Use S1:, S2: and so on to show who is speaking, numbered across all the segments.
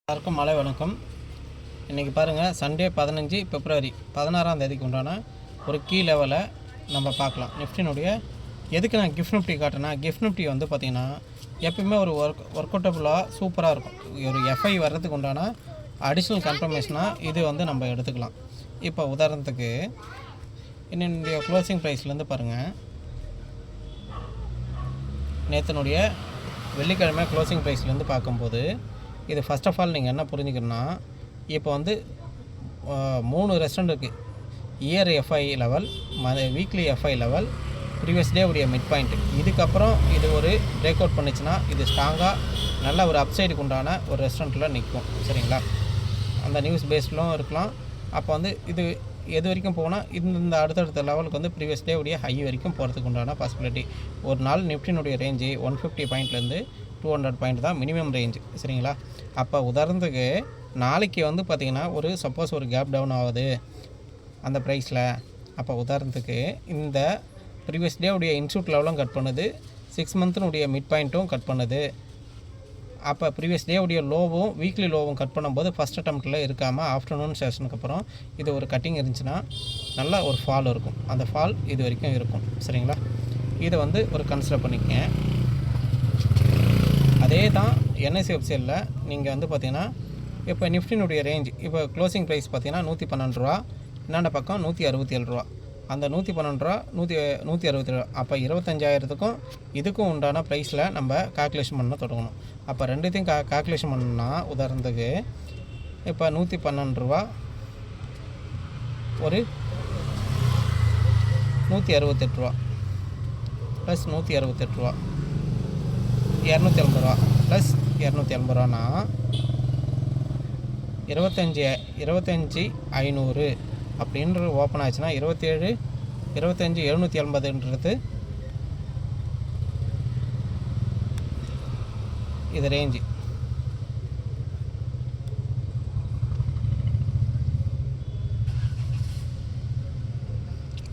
S1: எல்லாருக்கும் மழை வணக்கம். இன்றைக்கி பாருங்கள், சண்டே 15 பிப்ரவரி 16ஆம் தேதிக்கு உண்டான ஒரு கீ லெவலை நம்ம பார்க்கலாம். நிஃப்டினுடைய எதுக்கு நான் கிஃப்ட் நிஃப்டி காட்டினா, கிஃப்ட் நிஃப்டி வந்து பார்த்திங்கன்னா எப்பயுமே ஒரு ஒர்க் அவுட்டபுளாக சூப்பராக இருக்கும். ஒரு எஃப்ஐ வர்றதுக்கு உண்டான அடிஷ்னல் கன்ஃபர்மேஷனாக இது வந்து நம்ம எடுத்துக்கலாம். இப்போ உதாரணத்துக்கு என்னுடைய க்ளோசிங் ப்ரைஸ்லேருந்து பாருங்கள், நேற்றுனுடைய வெள்ளிக்கிழமை க்ளோசிங் ப்ரைஸ்லேருந்து பார்க்கும்போது இது ஃபஸ்ட் ஆஃப் ஆல் நீங்கள் என்ன புரிஞ்சுக்கணுன்னா, இப்போ வந்து 3 ரெஸ்டாரண்ட் இருக்குது. Year FI level, weekly FI level, previous day உடைய மிட் பாயிண்ட். இதுக்கப்புறம் இது ஒரு பிரேக் அவுட் பண்ணிச்சுன்னா இது ஸ்ட்ராங்காக நல்ல ஒரு அப்சைடுக்கு உண்டான ஒரு ரெஸ்டாரண்ட்டில் நிற்கும். சரிங்களா? அந்த நியூஸ் பேஸ்டும் இருக்கலாம். அப்போ வந்து இது எது வரைக்கும் போனால் இந்த அடுத்தடுத்த லெவலுக்கு வந்து ப்ரீவியஸ் டே உடைய ஹை வரைக்கும் போகிறதுக்கு உண்டான பாசிபிலிட்டி. ஒரு நாள் நிஃப்டினுடைய ரேஞ்சு 150 பாயிண்ட்லேருந்து 200 பாயிண்ட் தான் மினிமம் ரேஞ்சு. சரிங்களா? அப்போ உதாரணத்துக்கு நாளைக்கு வந்து பார்த்திங்கன்னா ஒரு சப்போஸ் ஒரு கேப் டவுன் ஆகுது அந்த ப்ரைஸில், அப்போ உதாரணத்துக்கு இந்த ப்ரீவியஸ் டே உடைய இன்ஸ்டியூட் லெவலும் கட் பண்ணுது, 6 மந்த்தினுடைய மிட் பாயிண்ட்டும் கட் பண்ணுது. அப்போ ப்ரீவியஸ் டே உடைய லோவும் வீக்லி லோவும் கட் பண்ணும்போது ஃபஸ்ட் அட்டம்ப்டில் இருக்காமல் ஆஃப்டர்நூன் செஷனுக்கு அப்புறம் இது ஒரு கட்டிங் இருந்துச்சுன்னா நல்லா ஒரு ஃபால் இருக்கும். அந்த ஃபால் இது வரைக்கும் இருக்கும். சரிங்களா? இதை வந்து ஒரு கன்சிடர் பண்ணிக்கங்க. அதே தான் என்எஸ்சி வெப்சைட்டில் நீங்கள் வந்து பார்த்திங்கன்னா இப்போ நிஃப்டினுடைய ரேஞ்ச் இப்போ க்ளோசிங் ப்ரைஸ் பார்த்திங்கன்னா 112 ரூபா, என்னென்ன பக்கம் 167 ரூபா. அந்த 112 ரூபா 167 ரூபா. அப்போ 25,000த்துக்கும் இதுக்கும் உண்டான ப்ரைஸில் நம்ம கால்குலேஷன் பண்ண தொடங்கணும். அப்போ ரெண்டுத்தையும் கால்குலேஷன் பண்ணணும்னா உதாரணத்துக்கு இப்போ 112 ரூபா ஒரு 168 ரூபா ப்ளஸ் 168 ரூபா 280 ரூபா ப்ளஸ் 280 ரூபானா 25,500 அப்படின்ற ஓப்பன் ஆச்சுன்னா 25,780ன்றது இது ரேஞ்சு.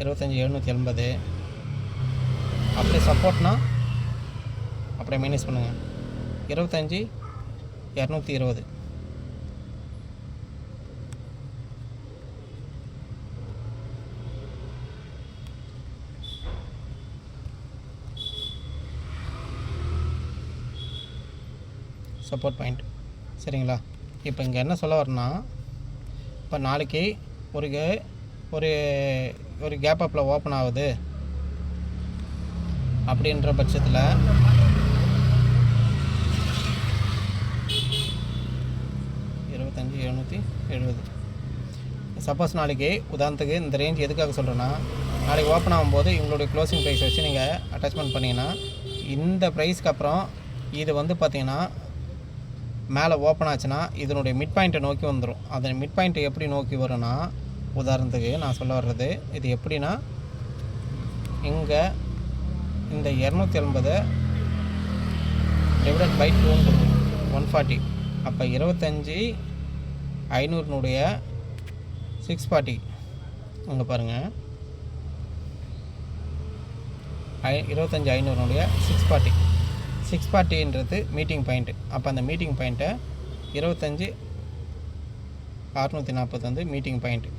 S1: $25,780 அப்படியே சப்போர்ட்னா அப்படியே மைனஸ் பண்ணுங்கள், 25,220. Support point. சரிங்களா? இப்போ இங்கே என்ன சொல்ல வரேன்னா, இப்போ நாளைக்கு ஒரு ஒரு கேப் அப்பில் ஓப்பன் ஆகுது அப்படின்ற பட்சத்தில் சப்போஸ் நாளைக்கு உதாரணத்துக்கு இந்த ரேஞ்ச் எதுக்காக சொல்கிறேன்னா, நாளைக்கு ஓப்பன் ஆகும்போது இவங்களுடைய க்ளோசிங் ப்ரைஸ் வச்சு நீங்கள் அட்டாச்மெண்ட் பண்ணிங்கன்னா இந்த ப்ரைஸ்க்கு அப்புறம் இது வந்து பார்த்திங்கன்னா மேலே ஓப்பன் ஆச்சுன்னா இதனுடைய மிட் பாயிண்ட்டை நோக்கி வந்துடும். அந்த மிட் பாயிண்ட்டை எப்படி நோக்கி வரும்னா, உதாரணத்துக்கு நான் சொல்ல வர்றது இது எப்படின்னா, இங்கே இந்த 280 டிவைடட் பை 2 140. அப்போ 25,500னுடைய 640 இங்கே பாருங்கள், 25,500னுடைய 640ன்றது மீட்டிங் பாயிண்ட்டு. அப்போ அந்த மீட்டிங் பாயிண்ட்டை 25,640 வந்து மீட்டிங் பாயிண்ட்டு.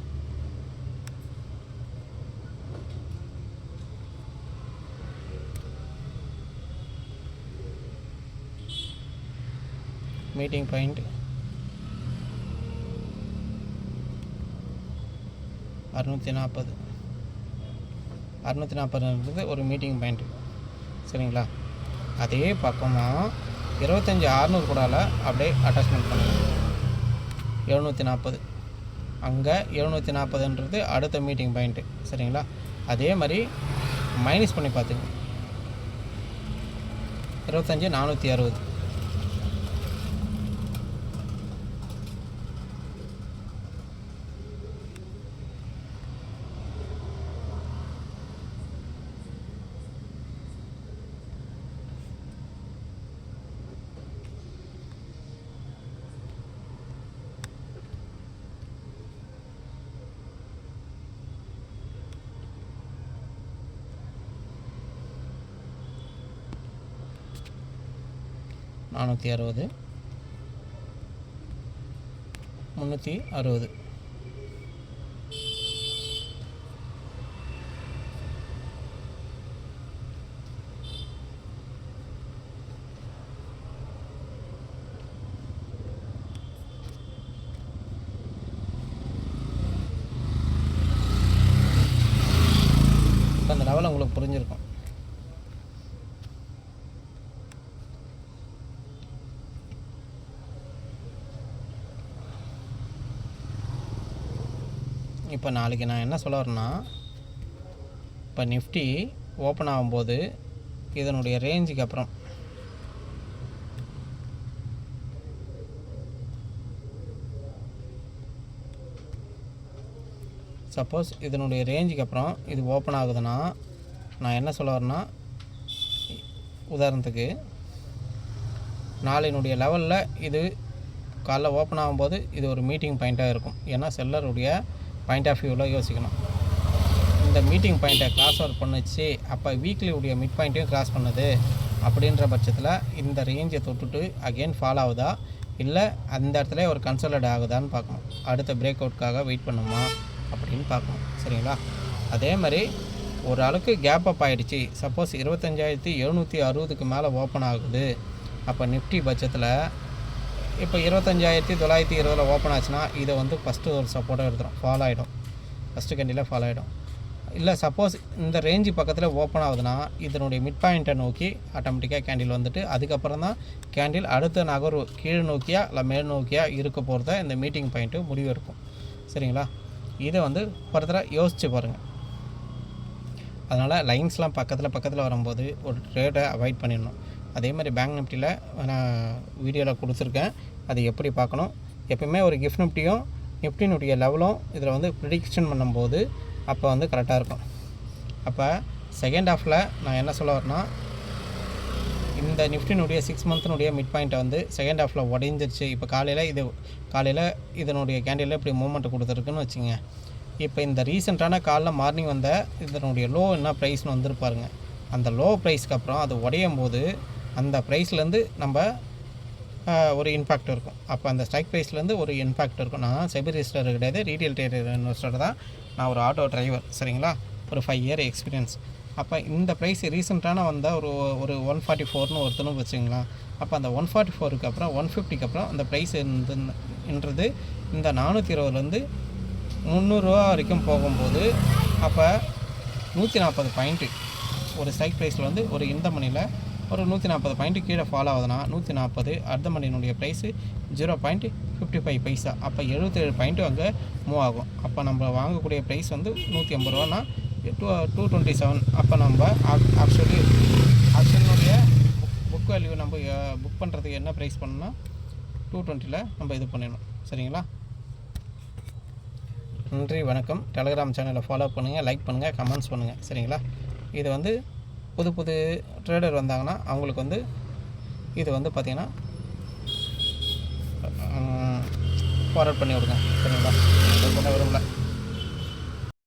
S1: மீட்டிங் பாயிண்ட் 640 ஒரு மீட்டிங் பாயிண்ட்டு. சரிங்களா? அதே பக்கமாக 25,600 கூடால அப்படியே அட்டாச்மெண்ட் பண்ணுங்கள், 740. அங்கே 740ன்றது அடுத்த மீட்டிங் பாயிண்ட்டு. சரிங்களா? அதே மாதிரி மைனஸ் பண்ணி பார்த்துங்க, 25,460. $460 360. இப்போ அந்த லெவல் உங்களுக்கு புரிஞ்சிருக்கும். இப்போ நாளைக்கு நான் என்ன சொல்ல வரேன்னா, இப்போ நிஃப்டி ஓப்பன் ஆகும்போது இதனுடைய ரேஞ்சுக்கு அப்புறம் சப்போஸ் இதனுடைய ரேஞ்சுக்கு அப்புறம் இது ஓப்பன் ஆகுதுன்னா நான் என்ன சொல்ல வரேன்னா, உதாரணத்துக்கு நாளையினுடைய லெவலில் இது காலைல ஓப்பன் ஆகும்போது இது ஒரு மீட்டிங் பாயிண்ட்டாக இருக்கும். ஏன்னா செல்லருடைய பாயிண்ட் ஆஃப் வியூவில் யோசிக்கணும். இந்த மீட்டிங் பாயிண்ட்டை கிராஸ் ஓவர் பண்ணுச்சு, அப்போ வீக்லியுடைய மிட் பாயிண்ட்டையும் கிராஸ் பண்ணுது அப்படின்ற பட்சத்தில் இந்த ரேஞ்சை தொட்டுட்டு அகெயின் ஃபால் ஆகுதா, இல்லை அந்த இடத்துல ஒரு கன்சல்ட் ஆகுதான்னு பார்க்கணும். அடுத்த பிரேக் அவுட்காக வெயிட் பண்ணுமா அப்படின்னு பார்க்கணும். சரிங்களா? அதே மாதிரி ஒரு அளவுக்கு கேப் அப் ஆகிடுச்சு. சப்போஸ் 25,760க்கு மேலே ஓப்பன் ஆகுது. அப்போ நிஃப்டி பட்சத்தில் இப்போ 25,920 ஓப்பன் ஆச்சுன்னா இதை வந்து ஃபஸ்ட்டு ஒரு சப்போர்ட்டாக எடுத்துரும், ஃபால் ஆகிடும். ஃபஸ்ட்டு கேண்டில் ஃபால் ஆகிடும். இல்லை சப்போஸ் இந்த ரேஞ்சு பக்கத்தில் ஓப்பன் ஆகுதுன்னா இதனுடைய மிட் பாயிண்ட்டை நோக்கி ஆட்டோமேட்டிக்காக கேண்டில் வந்துட்டு அதுக்கப்புறம் தான் கேண்டில் அடுத்த நகர்வு கீழ் நோக்கியா இல்லை மேல் நோக்கியா இருக்க போகிறத இந்த மீட்டிங் பாயிண்ட்டு முடிவு இருக்கும். சரிங்களா? இதை வந்து ஃபர்தராக யோசித்து பாருங்கள். அதனால் லைன்ஸ்லாம் பக்கத்தில் வரும்போது ஒரு ட்ரேடை அவாய்ட் பண்ணிடணும். அதே மாதிரி பேங்க் நிஃப்டியில் நான் வீடியோவில் கொடுத்துருக்கேன், அது எப்படி பார்க்கணும். எப்போயுமே ஒரு கிஃப்ட் நிஃப்டியும் நிஃப்டினுடைய லெவலும் இதில் வந்து ப்ரிடிக்ஷன் பண்ணும்போது அப்போ வந்து கரெக்டாக இருக்கும். அப்போ செகண்ட் ஹாஃபில் நான் என்ன சொல்ல வரேன்னா, இந்த நிஃப்டினுடைய 6 மந்த்தினுடைய மிட் பாயிண்ட்டை வந்து செகண்ட் ஹாஃபில் உடைஞ்சிருச்சு. இப்போ காலையில் இதனுடைய கேண்டில் இப்படி மூமெண்ட் கொடுத்துருக்குன்னு வச்சுங்க. இப்போ இந்த ரீசெண்டான காலைல மார்னிங் வந்த இதனுடைய லோ என்ன ப்ரைஸ்னு வந்துருப்பாருங்க. அந்த லோ ப்ரைஸ்க்கு அப்புறம் அது உடையும் போது அந்த ப்ரைஸ்லேருந்து நம்ம ஒரு இம்பேக்ட் இருக்கும். அப்போ அந்த ஸ்ட்ரைக் ப்ரைஸ்லேருந்து ஒரு இம்பேக்ட் இருக்கும். நான் செபி ரிஜிஸ்டர் கிடையாது, ரீட்டெயில் ட்ரேடர் இன்வெஸ்டர் தான். நான் ஒரு ஆட்டோ டிரைவர். சரிங்களா? ஒரு 5 இயர் எக்ஸ்பீரியன்ஸ். அப்போ இந்த ப்ரைஸ் ரீசெண்டான வந்தால் ஒரு 144ன்னு ஒருத்தனும் வச்சுங்களா. அப்போ அந்த 144க்கு அப்புறம் 150க்கு அப்புறம் அந்த ப்ரைஸ் என்றது இந்த 420லேருந்து 300 ரூபா வரைக்கும் போகும்போது அப்போ 140 பாயிண்ட்டு ஒரு ஸ்ட்ரைக் ப்ரைஸில் வந்து ஒரு இந்த மணியில் ஒரு 140 பாயிண்ட்டு கீழே ஃபாலோ ஆகுதுன்னா 140 அடுத்த மணியினுடைய ப்ரைஸு 0.55 பைசா. அப்போ 77 பாயிண்ட்டு அங்கே மூவ் ஆகும். அப்போ நம்ம வாங்கக்கூடிய ப்ரைஸ் வந்து 180 ரூபான்னா 227. அப்போ நம்ம ஆப்ஷனுடைய புக் வேல்யூ நம்ம புக் பண்ணுறதுக்கு என்ன ப்ரைஸ் பண்ணணும்னா 220 நம்ம இது பண்ணிடணும். சரிங்களா? நன்றி, வணக்கம். டெலகிராம் சேனலை ஃபாலோ பண்ணுங்கள், லைக் பண்ணுங்கள், கமெண்ட்ஸ் பண்ணுங்கள். சரிங்களா? இது வந்து புது ட்ரேடர் வந்தாங்கன்னா அவங்களுக்கு வந்து இது வந்து பார்த்திங்கன்னா ஃபார்வர்ட் பண்ணி விடுங்க. சரிங்களா? விரும்பல